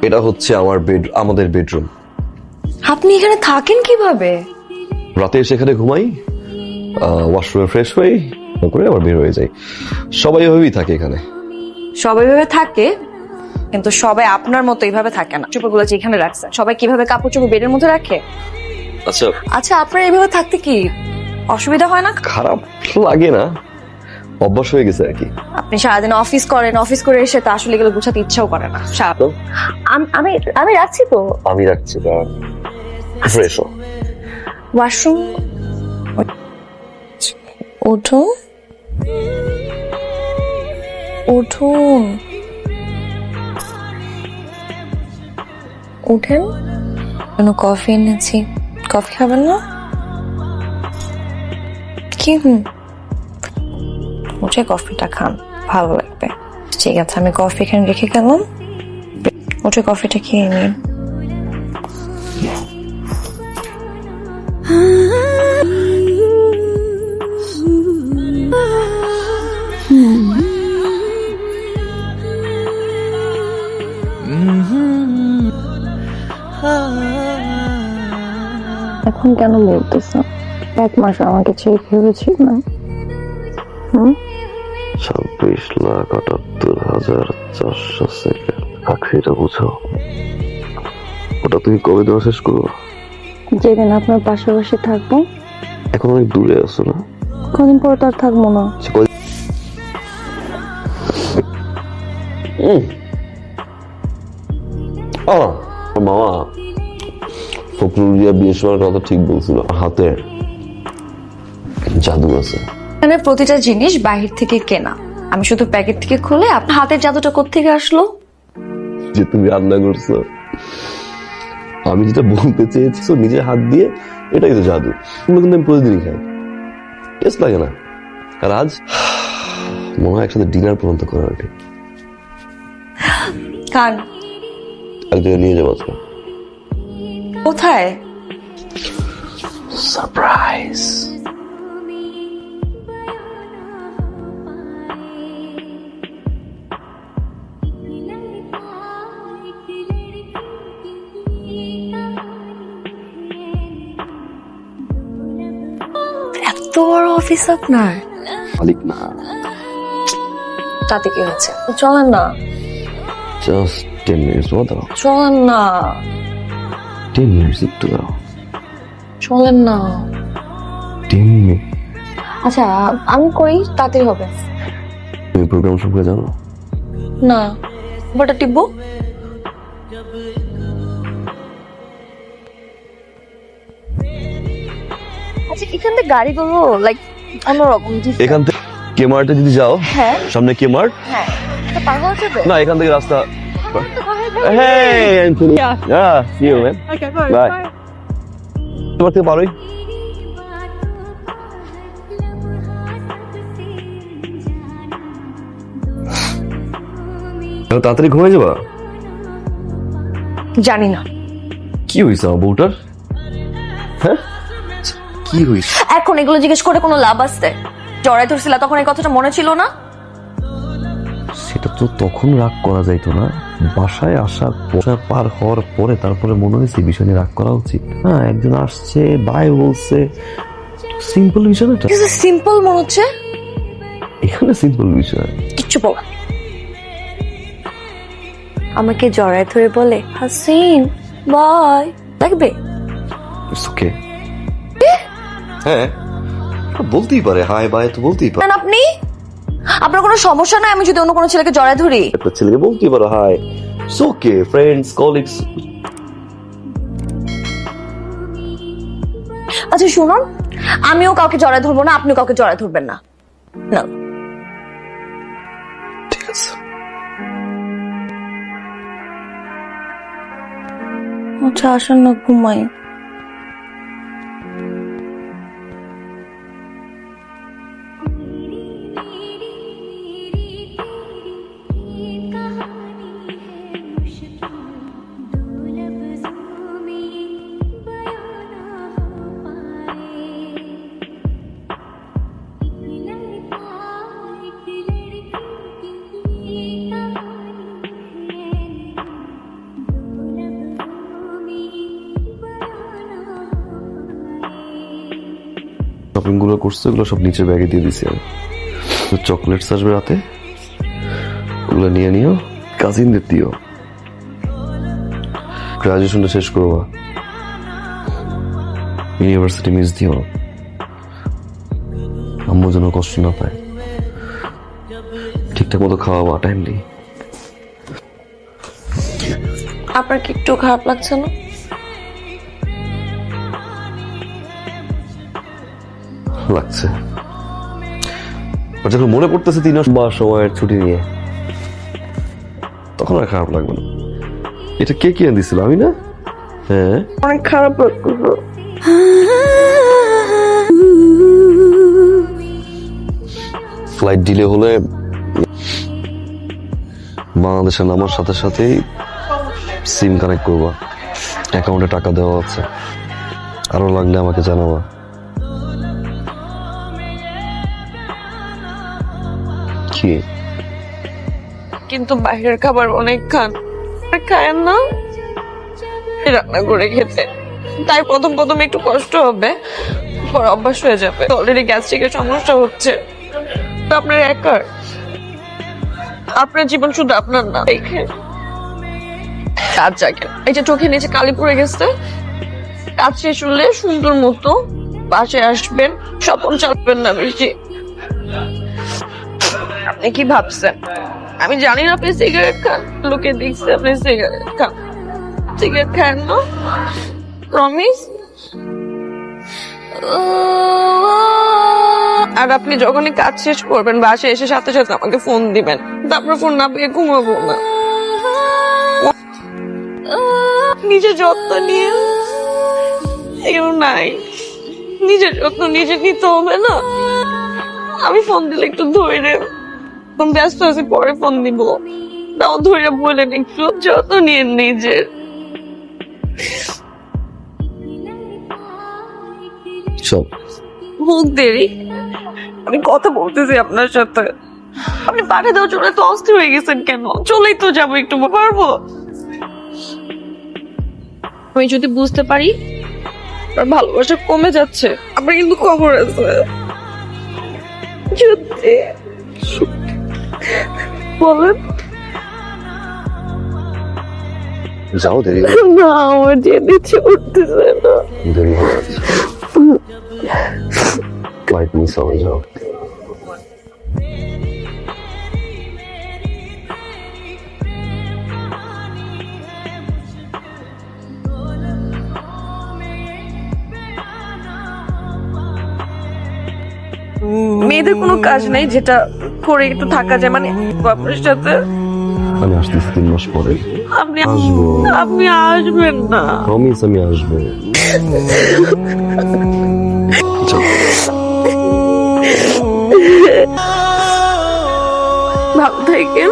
এটা হচ্ছে আমাদের বেডরুম। আপনি এখানে থাকেন কিভাবে? রাতে এসে এখানে ঘুমাই, ওয়াশরুমে ফ্রেশ হই, করে আবার বের হয়ে যাই। সবাই এভাবেই থাকে এখানে। সবাই ভাবে থাকে, কিন্তু সবাই আপনার মতো এইভাবে থাকে না। চোপড়গুলো যে এখানে রাখছেন, সবাই কিভাবে কাপড় চোপড় বেডের মধ্যে রাখে? আচ্ছা, আচ্ছা, আপনার এইভাবে থাকতে কি অসুবিধা হয় না? খারাপ লাগে না, অভ্যাস হয়ে গেছে আর কি। আপনি সারাদিন অফিস করেন, অফিস করে এসে তো আসলে এগুলো গুছাতে ইচ্ছাও করে না। আমি আমি রাখছি তো। আমি রাখছি, ফ্রেশ হো। ওয়াশরুম উঠুন, উঠুন, উঠেন। কফি এনেছি, কফি খাবেন না? কি উঠে কফিটা খান, ভালো লাগবে। ঠিক আছে, আমি কফি এখানে রেখে গেলাম, উঠে কফিটা খেয়ে নিন। এখন কেন বলতেছ? 1 মাস আমাকে ছেড়ে ভেবেছিল না? 26,78,400 সেকেন্ড। আখরিটা বুঝো, ওটা তুমি কবে দেওয়া শেষ করবো? যেদিন আপনার পাশাপাশি থাকবো। এখন অনেক দূরে আছো না? কদিন পর তো আর থাকবো না। মামা ফখরুলিয়া বিয়ের সময় কথা ঠিক বলছিল, হাতে জাদু আছে। এখানে প্রতিটা জিনিস বাহির থেকে কেনা, আমি শুধু প্যাকেট থেকে খুলে আপনার হাতের জাদুটা কোত্থেকে আসলো? যে তুমি রান্না করছো, আমি যেটা বলতে চেয়েছি নিজের হাত দিয়ে, এটাই তো জাদু। তুমি কিন্তু আমি প্রতিদিনই খাই, টেস্ট লাগে না। আর আজ মনে হয় একসাথে ডিনার পর্যন্ত করে আর কি। কান এক জায়গায় নিয়ে যাবো আজকে। কোথায়? সারপ্রাইজ। এত বড় অফিস আপনার? মালিক না। তাতে কি হচ্ছে? চলেন না। জাস্ট 10 মিনিটস দাও। চলেন না। 10 মিনিটস একটু দাও। চলেন না। 10 মিনিট। আচ্ছা, আমি করি, তাড়াতাড়ি হবে। তুমি প্রোগ্রাম সম্পর্কে জানো? না, বাটা টিপবো। আচ্ছা, এখান থেকে গাড়িগুলো লাইক অন্যরকম। এখান থেকে কেমার্টে যদি যাও, হ্যাঁ সামনে কেমার্ট। হ্যাঁ, এটা পার হওয়া যাবে? না, এখান থেকে রাস্তা। Hey, Anthony. Yeah, see you, man. Okay, bye. Bye. তোমার থেকে পারোই। তাড়াতাড়ি ঘুমিয়ে যাবা? জানি না। কি হয়েছে আমার বউটার? হ্যাঁ, কি হয়েছে? এখন এগুলো জিজ্ঞেস করে কোনো লাভ আছে? জড়াই ধরছিল তখন এই কথাটা মনে ছিল না? সেটা তো তখন রাগ করা যাইতো না, বাসায় আসার পার হওয়ার পরে তারপরে মনে হয়েছে বিষয় নিয়ে রাগ করা উচিত। হ্যাঁ, একজন আসছে, বাই বলছে, সিম্পল বিষয় না। কিছু সিম্পল মনে হচ্ছে। এখানে সিম্পল বিষয় কিচ্ছু বল। আমাকে জড়াই ধরে বলে হাসিন বাই লাগবে। It's okay. হ্যাঁ, বলতেই পারে, হাই বাই তো বলতেই পারে। আপনি, আপনার কোনো সমস্যা নাই আমি যদি অন্য কোনো ছেলেকে জড়াই ধরি? একটা ছেলেকে বলতেই পারো hi, it's okay, friends, colleagues. আচ্ছা শুনুন, আমিও কাউকে জড়াই ধরবো না, আপনিও কাউকে জড়াই ধরবেন না। না, ঠিক আছে। আচ্ছা আসেন না, ঘুমাই। শপিং গুলো করছে ওগুলো সব নিচের ব্যাগে দিয়ে দিছি আমি। তো চকলেটস আসবে রাতে, ওগুলো নিয়ে নিও, কাজিনদের দিও। গ্রাজুয়েশনটা শেষ করবা, ইউনিভার্সিটি মিস দিও, আম্মু যেন কষ্ট না পায়। ঠিকঠাক মতো খাওয়াবা টাইমলি। আপনার কি একটু খারাপ লাগছে না? লাগছে, আর যখন মনে পড়তেছে 3 মাস সময়ের ছুটি নিয়ে, তখন আর খারাপ লাগবে না। এটা কে কিনে দিছিল, আমি না? হ্যাঁ, অনেক খারাপ লাগছে। ফ্লাইট ডিলে হলে বাংলাদেশে নামার সাথে সাথেই সিম কানেক্ট করবা, অ্যাকাউন্টে টাকা দেওয়া আছে, আরো লাগলে আমাকে জানাবা। কি কিন্তু বাইরের খাবার অনেক খায়েন না রান্না করে খেতে, তাই প্রথম প্রথম একটু কষ্ট হবে, পর অভ্যাস হয়ে যাবে। অলরেডি গ্যাস্ট্রিকের সমস্যা হচ্ছে, তো আপনার একার, আপনার জীবন শুধু আপনার না। দেখে কাজ জাগেন, এই যে চোখের নিচে কালি পড়ে গেছে, কাজ শেষ হলে সুন্দর মতো বাসায় আসবেন, স্বপ্ন চালাবেন না বেশি। আপনি কি ভাবছেন আমি জানি না আপনি সিগারেট খান? লোকে দেখছে আপনি সিগারেট খান। সিগারেট খান না, প্রমিস। আর আপনি যখনই কাজ শেষ করবেন বাসায় এসে সাথে সাথে আমাকে ফোন দিবেন, তারপর ফোন না পেয়ে ঘুমাবো না। নিজের যত্ন নিয়ে কেউ নাই, নিজের যত্ন নিজে নিতে হবে না? আমি ফোন দিলে একটু ধরে, ব্যস্ত আছি পরে ফোন দিব, তাও ধরে বলেন একটু যত্ন নিয়ে নিজের। সব মুখ দেরি, আমি কথা বলতেছি আপনার সাথে, আপনি পাঠিয়ে দেওয়ার জন্য তো অস্থির হয়ে গেছেন কেন? চলেই তো যাবো, একটু পারবো। আমি যদি বুঝতে পারি আর ভালোবাসা কমে যাচ্ছে, আপনার কিন্তু খবর আছে। যদি বলেন যাও, দেরি না, আমার যেতে ইচ্ছে করতেছে না। দেরি হয়ে যাচ্ছে, ফ্লাইট মিস হবে, যাও। মেয়েদের কোনো কাজ নেই যেটা করে একটু থাকা যায়, মানে আপনার সাথে। আমি আসতেছি 3 মাস পরে, আপনি আসবো। আপনি আসবেন না? প্রমিস, আমি আসবো। যাও। ভালো থাকেন।